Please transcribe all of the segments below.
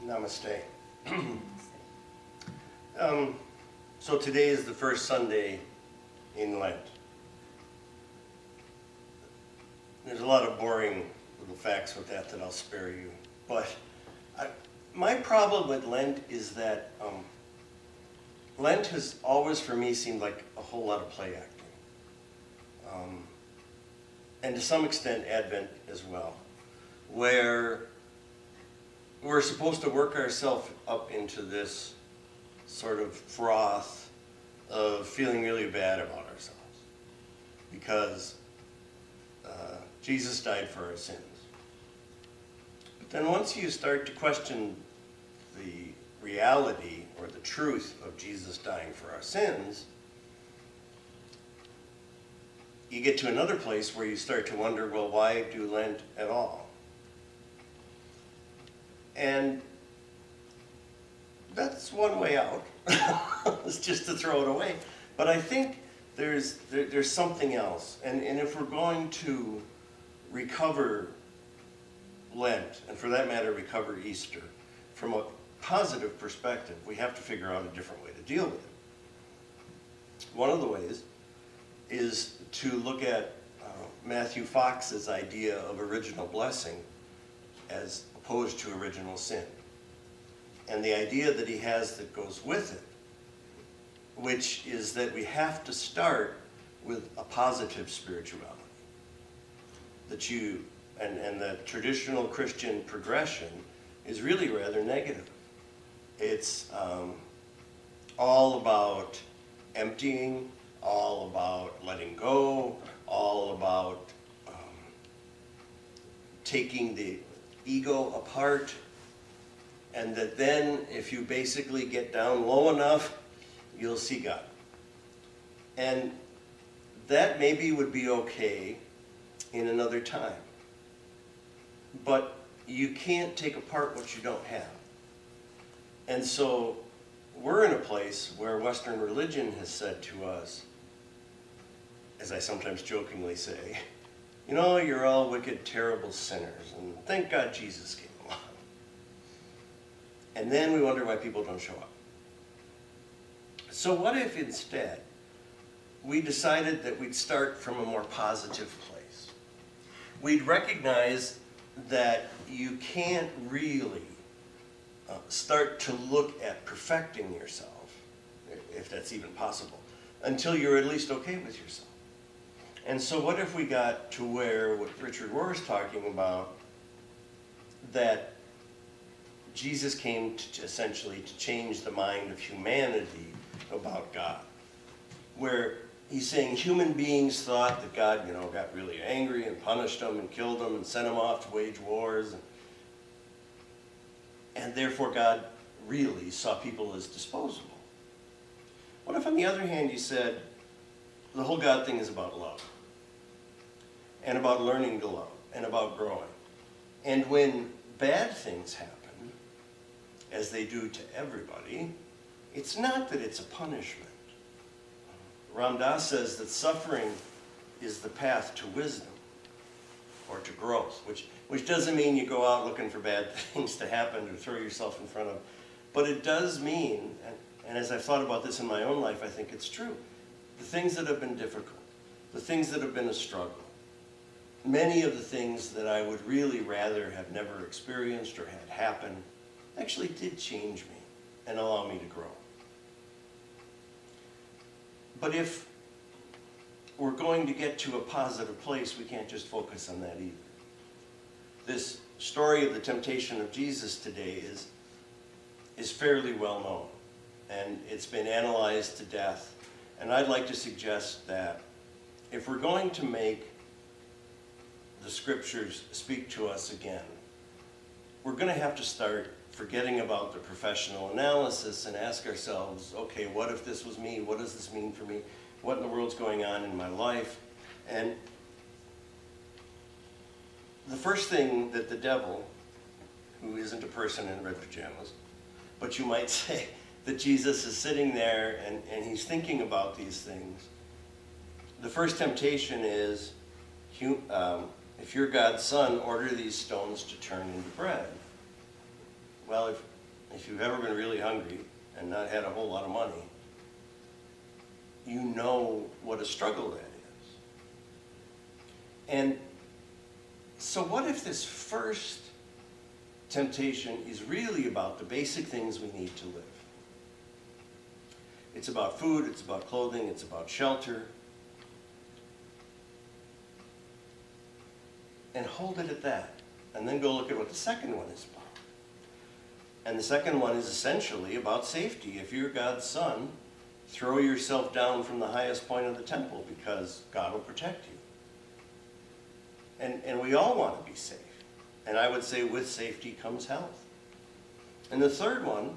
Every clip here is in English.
Namaste. So today is the first Sunday in Lent. There's a lot of boring little facts with that I'll spare you. But my problem with Lent is that Lent has always, for me, seemed like a whole lot of play acting. And to some extent, Advent as well, where we're supposed to work ourselves up into this sort of froth of feeling really bad about ourselves because Jesus died for our sins. But then once you start to question the reality or the truth of Jesus dying for our sins, you get to another place where you start to wonder, well, why do Lent at all? And that's one way out. It's just to throw it away. But I think there's something else. And if we're going to recover Lent, and for that matter, recover Easter, from a positive perspective, we have to figure out a different way to deal with it. One of the ways is to look at Matthew Fox's idea of original blessing as opposed to original sin. And the idea that he has that goes with it, which is that we have to start with a positive spirituality. That and the traditional Christian progression is really rather negative. It's all about emptying, all about letting go, all about taking the ego apart, and that then if you basically get down low enough, you'll see God. And that maybe would be okay in another time. But you can't take apart what you don't have. And so we're in a place where Western religion has said to us, as I sometimes jokingly say, you know, you're all wicked, terrible sinners, and thank God Jesus came along. And then we wonder why people don't show up. So what if instead we decided that we'd start from a more positive place? We'd recognize that you can't really start to look at perfecting yourself, if that's even possible, until you're at least okay with yourself. And so what if we got to where, what Richard Rohr is talking about, that Jesus came to essentially to change the mind of humanity about God, where he's saying human beings thought that God, got really angry and punished them and killed them and sent them off to wage wars, and therefore God really saw people as disposable. What if on the other hand you said, the whole God thing is about love, and about learning to love, and about growing. And when bad things happen, as they do to everybody, it's not that it's a punishment. Ram Dass says that suffering is the path to wisdom, or to growth, which doesn't mean you go out looking for bad things to happen or throw yourself in front of, but it does mean, and as I've thought about this in my own life, I think it's true, the things that have been difficult, the things that have been a struggle, many of the things that I would really rather have never experienced or had happen actually did change me and allow me to grow. But if we're going to get to a positive place, we can't just focus on that either. This story of the temptation of Jesus today is fairly well known, and it's been analyzed to death. And I'd like to suggest that if we're going to make the scriptures speak to us again, we're going to have to start forgetting about the professional analysis and ask ourselves, okay, what if this was me? What does this mean for me? What in the world's going on in my life? And the first thing that the devil, who isn't a person in red pajamas, but you might say that Jesus is sitting there and he's thinking about these things, the first temptation is, if you're God's son, order these stones to turn into bread. Well, if you've ever been really hungry and not had a whole lot of money, you know what a struggle that is. And so what if this first temptation is really about the basic things we need to live? It's about food, it's about clothing, it's about shelter. And hold it at that. And then go look at what the second one is about. And the second one is essentially about safety. If you're God's son, throw yourself down from the highest point of the temple because God will protect you. And we all want to be safe. And I would say with safety comes health. And the third one,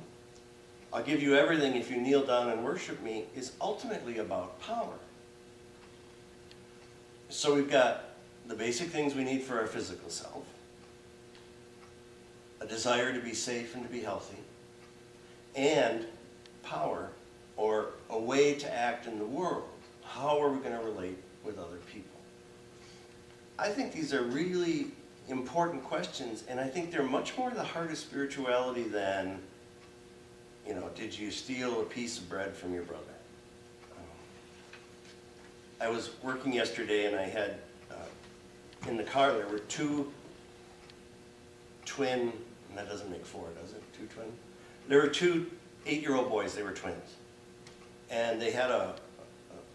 I'll give you everything if you kneel down and worship me, is ultimately about power. So we've got the basic things we need for our physical self, a desire to be safe and to be healthy, and power, or a way to act in the world. How are we going to relate with other people? I think these are really important questions, and I think they're much more the heart of spirituality than, did you steal a piece of bread from your brother? I was working yesterday, and I had, in the car, there were two twin, and that doesn't make four, does it? Two twin? There were two 8-year-old boys, they were twins. And they had a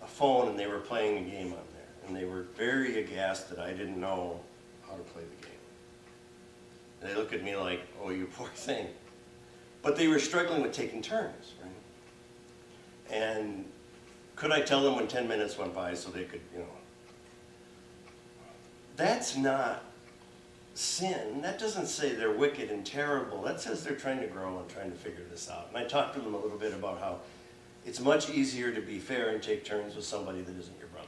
phone, and they were playing a game on there. And they were very aghast that I didn't know how to play the game. And they look at me like, oh, you poor thing. But they were struggling with taking turns, right? And could I tell them when 10 minutes went by so they could, That's not sin. That doesn't say they're wicked and terrible. That says they're trying to grow and trying to figure this out. And I talked to them a little bit about how it's much easier to be fair and take turns with somebody that isn't your brother.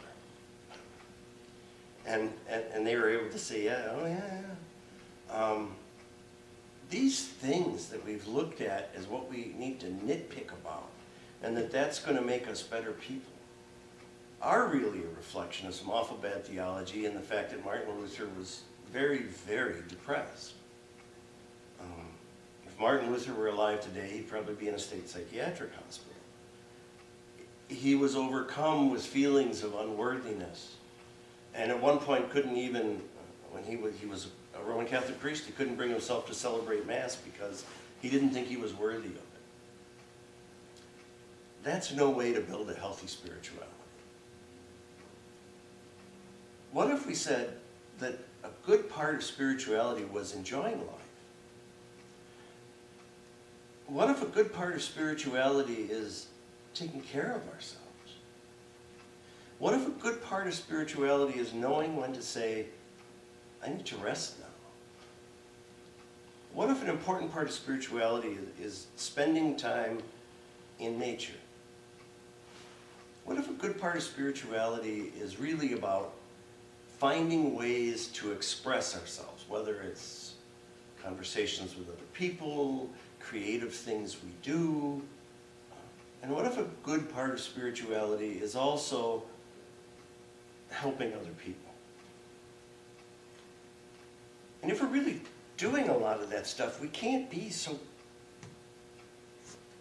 And they were able to say, yeah. These things that we've looked at as what we need to nitpick about, and that's going to make us better people, are really a reflection of some awful bad theology and the fact that Martin Luther was very, very depressed. If Martin Luther were alive today, he'd probably be in a state psychiatric hospital. He was overcome with feelings of unworthiness. And at one point couldn't even, when he was a Roman Catholic priest, he couldn't bring himself to celebrate Mass because he didn't think he was worthy of it. That's no way to build a healthy spirituality. What if we said that a good part of spirituality was enjoying life? What if a good part of spirituality is taking care of ourselves? What if a good part of spirituality is knowing when to say, I need to rest now? What if an important part of spirituality is spending time in nature? What if a good part of spirituality is really about finding ways to express ourselves, whether it's conversations with other people, creative things we do? And what if a good part of spirituality is also helping other people? And if we're really doing a lot of that stuff, we can't be so,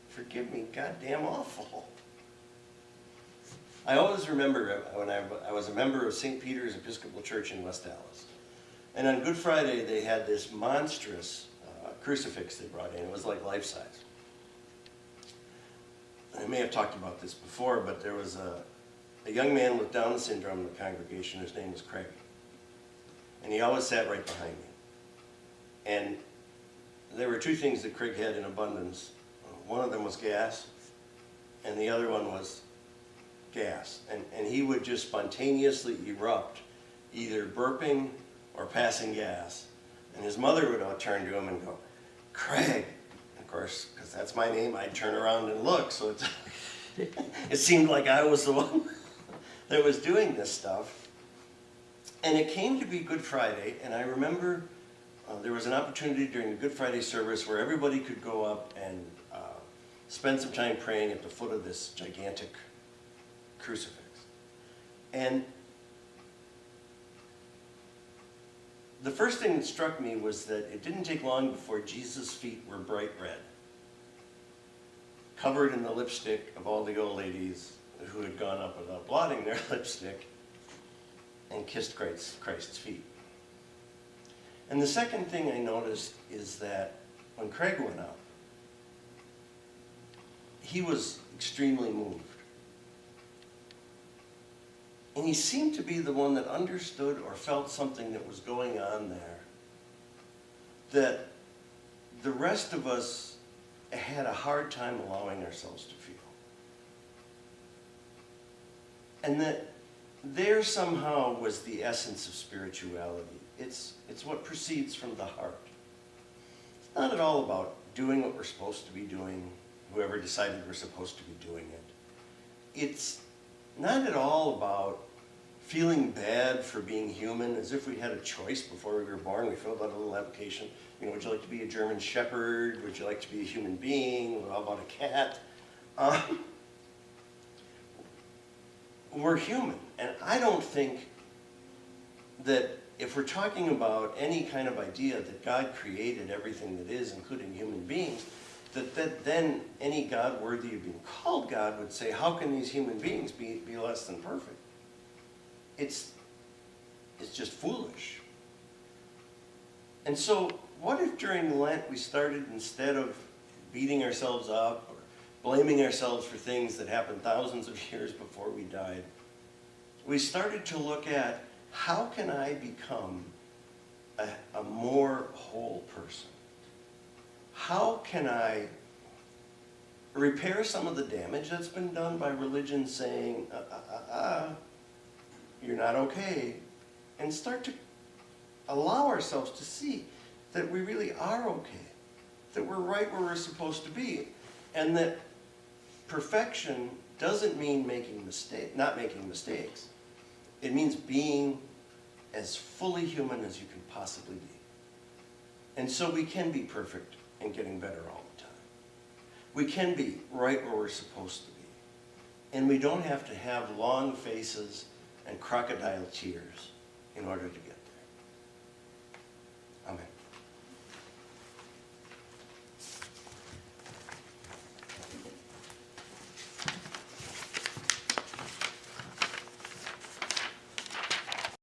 forgive me, goddamn awful. I always remember when I was a member of St. Peter's Episcopal Church in West Dallas. And on Good Friday, they had this monstrous crucifix they brought in. It was like life-size. I may have talked about this before, but there was a young man with Down syndrome in the congregation. His name was Craig. And he always sat right behind me. And there were two things that Craig had in abundance. One of them was gas, and the other one was gas. And he would just spontaneously erupt, either burping or passing gas. And his mother would turn to him and go, Craig. Of course, because that's my name, I'd turn around and look. So it seemed like I was the one that was doing this stuff. And it came to be Good Friday, and I remember there was an opportunity during the Good Friday service where everybody could go up and spend some time praying at the foot of this gigantic crucifix. And the first thing that struck me was that it didn't take long before Jesus' feet were bright red, covered in the lipstick of all the old ladies who had gone up without blotting their lipstick and kissed Christ's feet. And the second thing I noticed is that when Craig went up, he was extremely moved. And he seemed to be the one that understood or felt something that was going on there that the rest of us had a hard time allowing ourselves to feel. And that there somehow was the essence of spirituality. It's what proceeds from the heart. It's not at all about doing what we're supposed to be doing, whoever decided we're supposed to be doing it. It's not at all about feeling bad for being human, as if we had a choice before we were born. We filled out a little application. Would you like to be a German Shepherd? Would you like to be a human being? How about a cat? We're human. And I don't think that if we're talking about any kind of idea that God created everything that is, including human beings, that then any God worthy of being called God would say, how can these human beings be less than perfect? It's just foolish. And so what if during Lent we started, instead of beating ourselves up or blaming ourselves for things that happened thousands of years before we died, we started to look at, how can I become a more whole person? How can I repair some of the damage that's been done by religion saying, you're not okay, and start to allow ourselves to see that we really are okay, that we're right where we're supposed to be, and that perfection doesn't mean not making mistakes. It means being as fully human as you can possibly be. And so we can be perfect and getting better all the time. We can be right where we're supposed to be. And we don't have to have long faces and crocodile tears in order to get there.